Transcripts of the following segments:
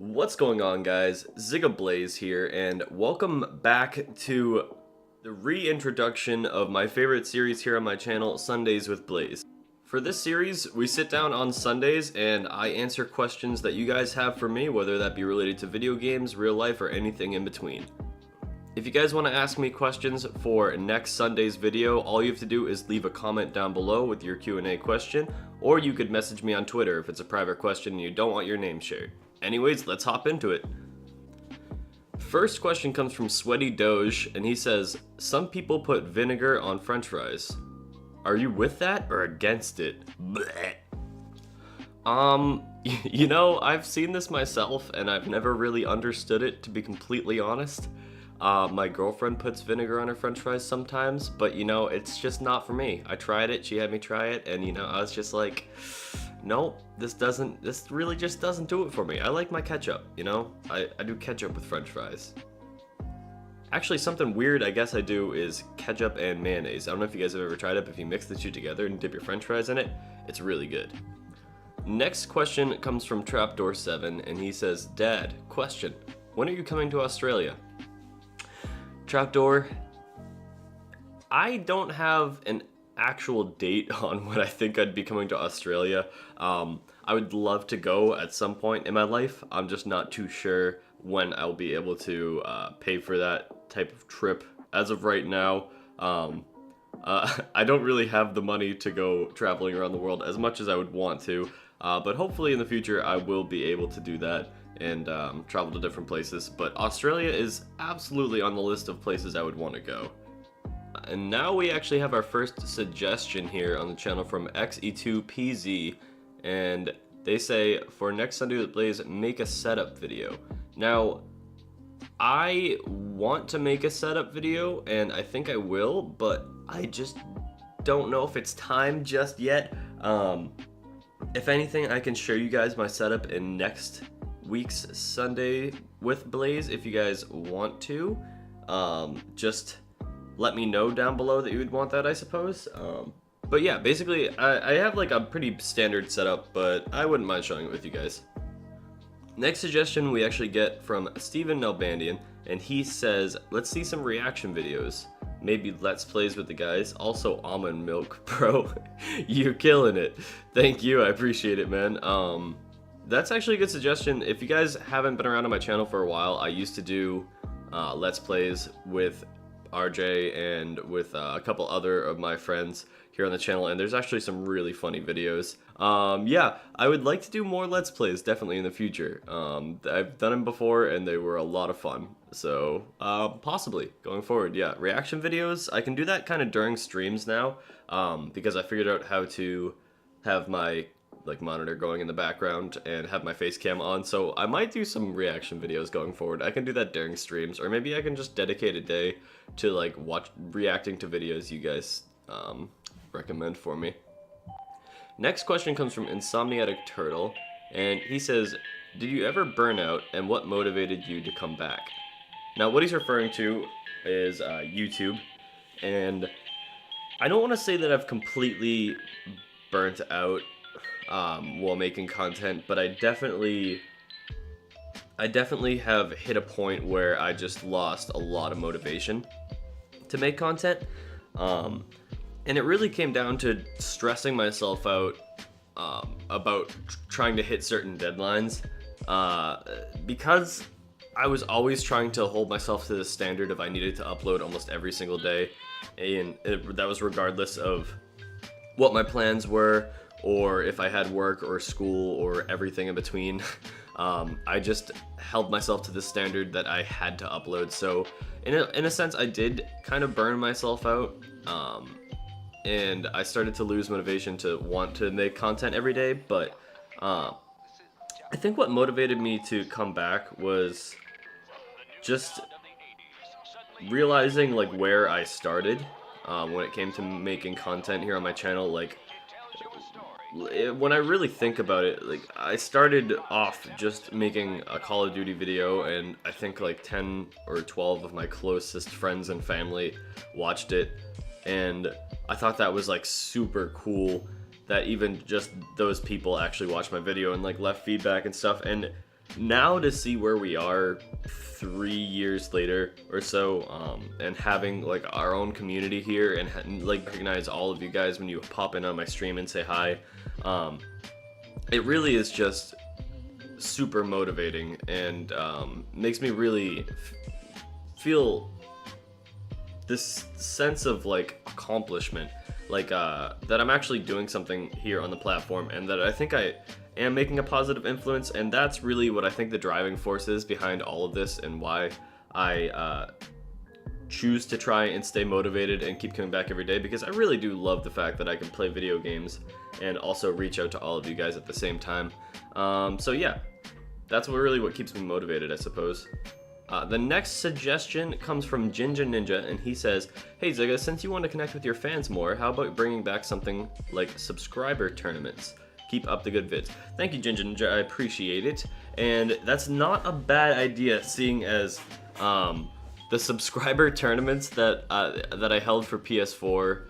What's going on, guys? Zigablaze here, and welcome back to the reintroduction of my favorite series here on my channel, Sundays with Blaze. For this series, we sit down on Sundays and I answer questions that you guys have for me, whether that be related to video games, real life, or anything in between. If you guys want to ask me questions for next Sunday's video, all you have to do is leave a comment down below with your Q&A question, or you could message me on Twitter if it's a private question and you don't want your name shared. Anyways, let's hop into it. First question comes from Sweaty Doge, and he says, some people put vinegar on french fries. Are you with that or against it? Blech. You know, I've seen this myself and I've never really understood it, to be completely honest. My girlfriend puts vinegar on her french fries sometimes, but you know, it's just not for me. I tried it, she had me try it, and you know, I was just like, nope, this really just doesn't do it for me. I like my ketchup, you know? I do ketchup with french fries. Actually, something weird I guess I do is ketchup and mayonnaise. I don't know if you guys have ever tried it, but if you mix the two together and dip your french fries in it, it's really good. Next question comes from Trapdoor7, and he says, Dad, question, when are you coming to Australia? Trapdoor, I don't have an actual date on when I think I'd be coming to Australia. I would love to go at some point in my life. I'm just not too sure when I'll be able to pay for that type of trip. As of right now, I don't really have the money to go traveling around the world as much as I would want to, but hopefully in the future I will be able to do that and travel to different places. But Australia is absolutely on the list of places I would want to go. And now we actually have our first suggestion here on the channel from XE2PZ, and they say, for next Sunday with Blaze, make a setup video. Now, I want to make a setup video, and I think I will, but I just don't know if it's time just yet. If anything, I can show you guys my setup in next week's Sunday with Blaze if you guys want to. Just let me know down below that you would want that, I suppose. But yeah, basically, I have like a pretty standard setup, but I wouldn't mind showing it with you guys. Next suggestion we actually get from Steven Nalbandian, and he says, let's see some reaction videos. Maybe Let's Plays with the guys. Also almond milk, bro. You're killing it. Thank you, I appreciate it, man. That's actually a good suggestion. If you guys haven't been around on my channel for a while, I used to do Let's Plays with RJ and with a couple other of my friends here on the channel, and there's actually some really funny videos. Yeah, I would like to do more Let's Plays definitely in the future. I've done them before and they were a lot of fun, so possibly going forward. Yeah, reaction videos, I can do that kind of during streams now, because I figured out how to have my monitor going in the background and have my face cam on, so I might do some reaction videos going forward. I can do that during streams, or maybe I can just dedicate a day to like reacting to videos you guys recommend for me. Next question comes from Insomniatic Turtle, and he says, did you ever burn out, and what motivated you to come back? Now what he's referring to is YouTube, and I don't want to say that I've completely burnt out while making content, but I definitely have hit a point where I just lost a lot of motivation to make content, and it really came down to stressing myself out about trying to hit certain deadlines, because I was always trying to hold myself to the standard of I needed to upload almost every single day, and that was regardless of what my plans were, or if I had work or school or everything in between. I just held myself to the standard that I had to upload. So in a sense, I did kind of burn myself out, and I started to lose motivation to want to make content every day. But I think what motivated me to come back was just realizing like where I started when it came to making content here on my channel. Like, when I really think about it, like, I started off just making a Call of Duty video, and I think like 10 or 12 of my closest friends and family watched it, and I thought that was like super cool that even just those people actually watched my video and like left feedback and stuff. And now to see where we are 3 years later or so, and having like our own community here, and like recognize all of you guys when you pop in on my stream and say hi, it really is just super motivating, and makes me really feel this sense of like accomplishment, like that I'm actually doing something here on the platform, and that I think I am making a positive influence. And that's really what I think the driving force is behind all of this, and why I choose to try and stay motivated and keep coming back every day, because I really do love the fact that I can play video games and also reach out to all of you guys at the same time. So yeah, that's what keeps me motivated, I suppose. The next suggestion comes from Jinja Ninja, and he says, "Hey Zigga, since you want to connect with your fans more, how about bringing back something like subscriber tournaments? Keep up the good vids." Thank you, Jinja Ninja, I appreciate it. And that's not a bad idea, seeing as the subscriber tournaments that I held for PS4.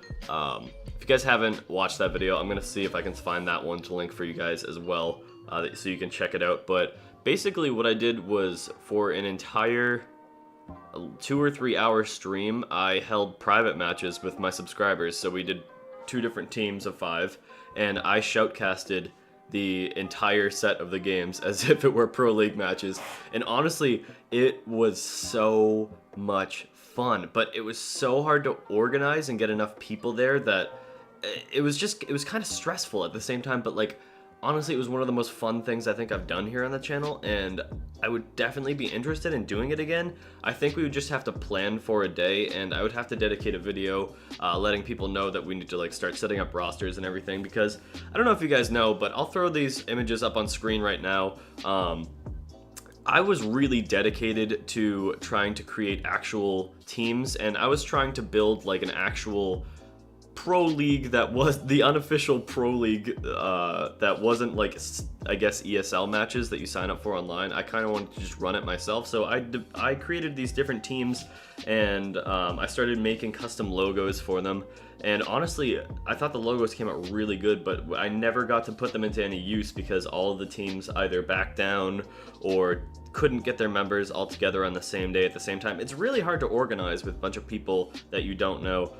If you guys haven't watched that video, I'm gonna see if I can find that one to link for you guys as well, so you can check it out. But basically what I did was, for an entire 2 or 3 hour stream, I held private matches with my subscribers. So we did 2 different teams of 5, and I shoutcasted the entire set of the games as if it were Pro League matches. And honestly, it was so much fun, but it was so hard to organize and get enough people there that it was kind of stressful at the same time. But like, honestly, it was one of the most fun things I think I've done here on the channel, and I would definitely be interested in doing it again. I think we would just have to plan for a day, and I would have to dedicate a video letting people know that we need to like start setting up rosters and everything, because I don't know if you guys know, but I'll throw these images up on screen right now. I was really dedicated to trying to create actual teams, and I was trying to build like an actual Pro League that was the unofficial Pro League, that wasn't like, I guess, ESL matches that you sign up for online. I kind of wanted to just run it myself, so I created these different teams, and I started making custom logos for them. And honestly, I thought the logos came out really good, but I never got to put them into any use because all of the teams either backed down or couldn't get their members all together on the same day at the same time. It's really hard to organize with a bunch of people that you don't know.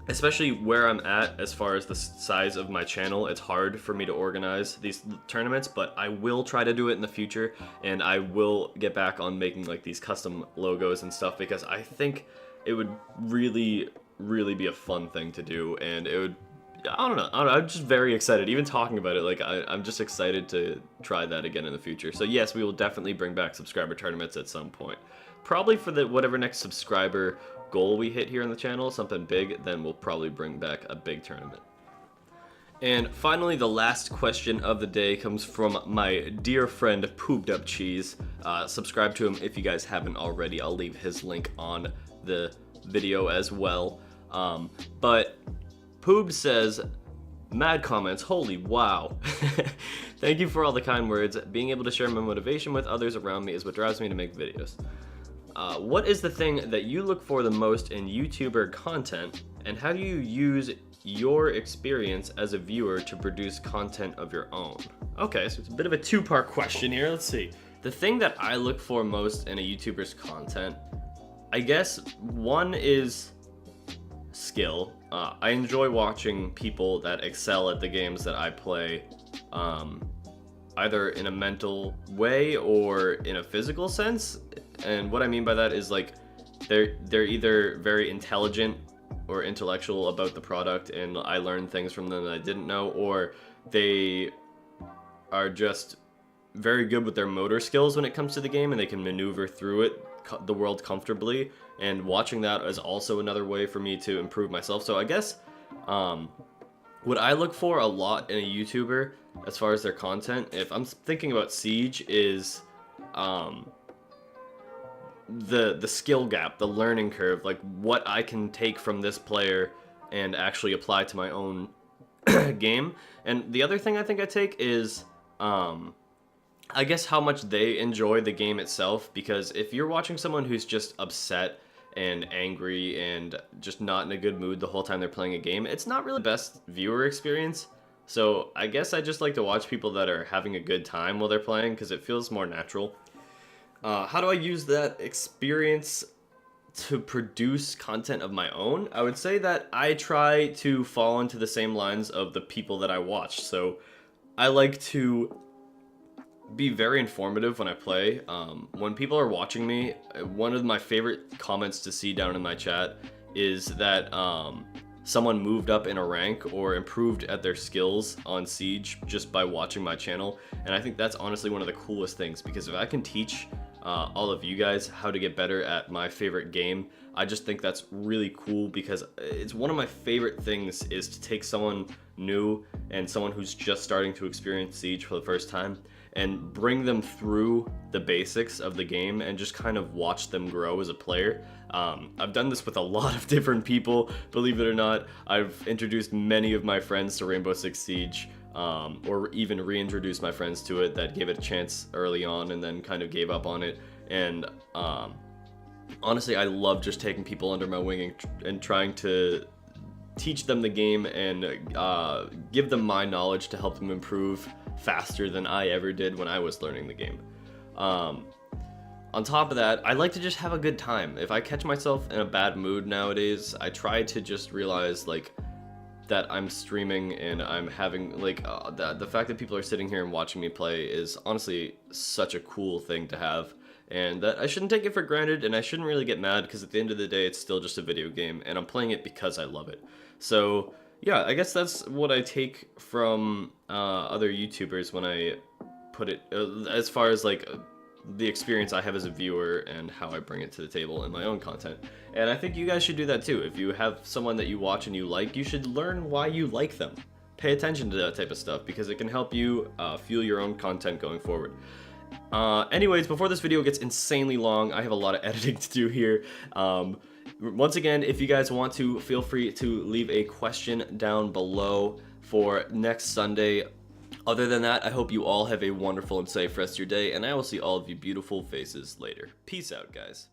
Especially where I'm at as far as the size of my channel, it's hard for me to organize these tournaments, but I will try to do it in the future, and I will get back on making like these custom logos and stuff, because I think it would really be a fun thing to do, and it would, I don't know, I'm just very excited. Even talking about it, like I'm just excited to try that again in the future. So yes, we will definitely bring back subscriber tournaments at some point. Probably for the whatever next subscriber goal we hit here on the channel, something big, then we'll probably bring back a big tournament. And finally, the last question of the day comes from my dear friend Pooped Up Cheese. Subscribe to him if you guys haven't already. I'll leave his link on the video as well. But Poob says, "Mad comments, holy wow." Thank you for all the kind words. Being able to share my motivation with others around me is what drives me to make videos. What is the thing that you look for the most in YouTuber content, and how do you use your experience as a viewer to produce content of your own? Okay, so it's a bit of a two-part question here. Let's see. The thing that I look for most in a YouTuber's content, I guess one is skill. I enjoy watching people that excel at the games that I play, either in a mental way or in a physical sense. And what I mean by that is like they're either very intelligent or intellectual about the product, and I learn things from them that I didn't know, or they are just very good with their motor skills when it comes to the game, and they can maneuver through it, the world comfortably. And watching that is also another way for me to improve myself. So I guess what I look for a lot in a YouTuber as far as their content, if I'm thinking about Siege, is the skill gap, the learning curve, like what I can take from this player and actually apply to my own game. And the other thing I think I take is I guess how much they enjoy the game itself, because if you're watching someone who's just upset and angry and just not in a good mood the whole time they're playing a game, it's not really the best viewer experience. So I guess I just like to watch people that are having a good time while they're playing because it feels more natural. How do I use that experience to produce content of my own? I would say that I try to fall into the same lines of the people that I watch. So I like to be very informative when I play. When people are watching me, one of my favorite comments to see down in my chat is that someone moved up in a rank or improved at their skills on Siege just by watching my channel. And I think that's honestly one of the coolest things, because if I can teach all of you guys how to get better at my favorite game, I just think that's really cool, because it's one of my favorite things is to take someone new and someone who's just starting to experience Siege for the first time and bring them through the basics of the game and just kind of watch them grow as a player. I've done this with a lot of different people, believe it or not. I've introduced many of my friends to Rainbow Six Siege, or even reintroduced my friends to it that gave it a chance early on and then kind of gave up on it. And honestly, I love just taking people under my wing and trying to teach them the game and give them my knowledge to help them improve faster than I ever did when I was learning the game. On top of that, I like to just have a good time. If I catch myself in a bad mood nowadays, I try to just realize like that I'm streaming and I'm having like the fact that people are sitting here and watching me play is honestly such a cool thing to have, and that I shouldn't take it for granted, and I shouldn't really get mad, because at the end of the day it's still just a video game and I'm playing it because I love it. So yeah, I guess that's what I take from other YouTubers when I put it as far as like the experience I have as a viewer and how I bring it to the table in my own content. And I think you guys should do that too. If you have someone that you watch and you like, you should learn why you like them. Pay attention to that type of stuff, because it can help you fuel your own content going forward. Anyways, before this video gets insanely long, I have a lot of editing to do here. Once again, if you guys want to, feel free to leave a question down below for next Sunday. Other than that, I hope you all have a wonderful and safe rest of your day, and I will see all of you beautiful faces later. Peace out, guys.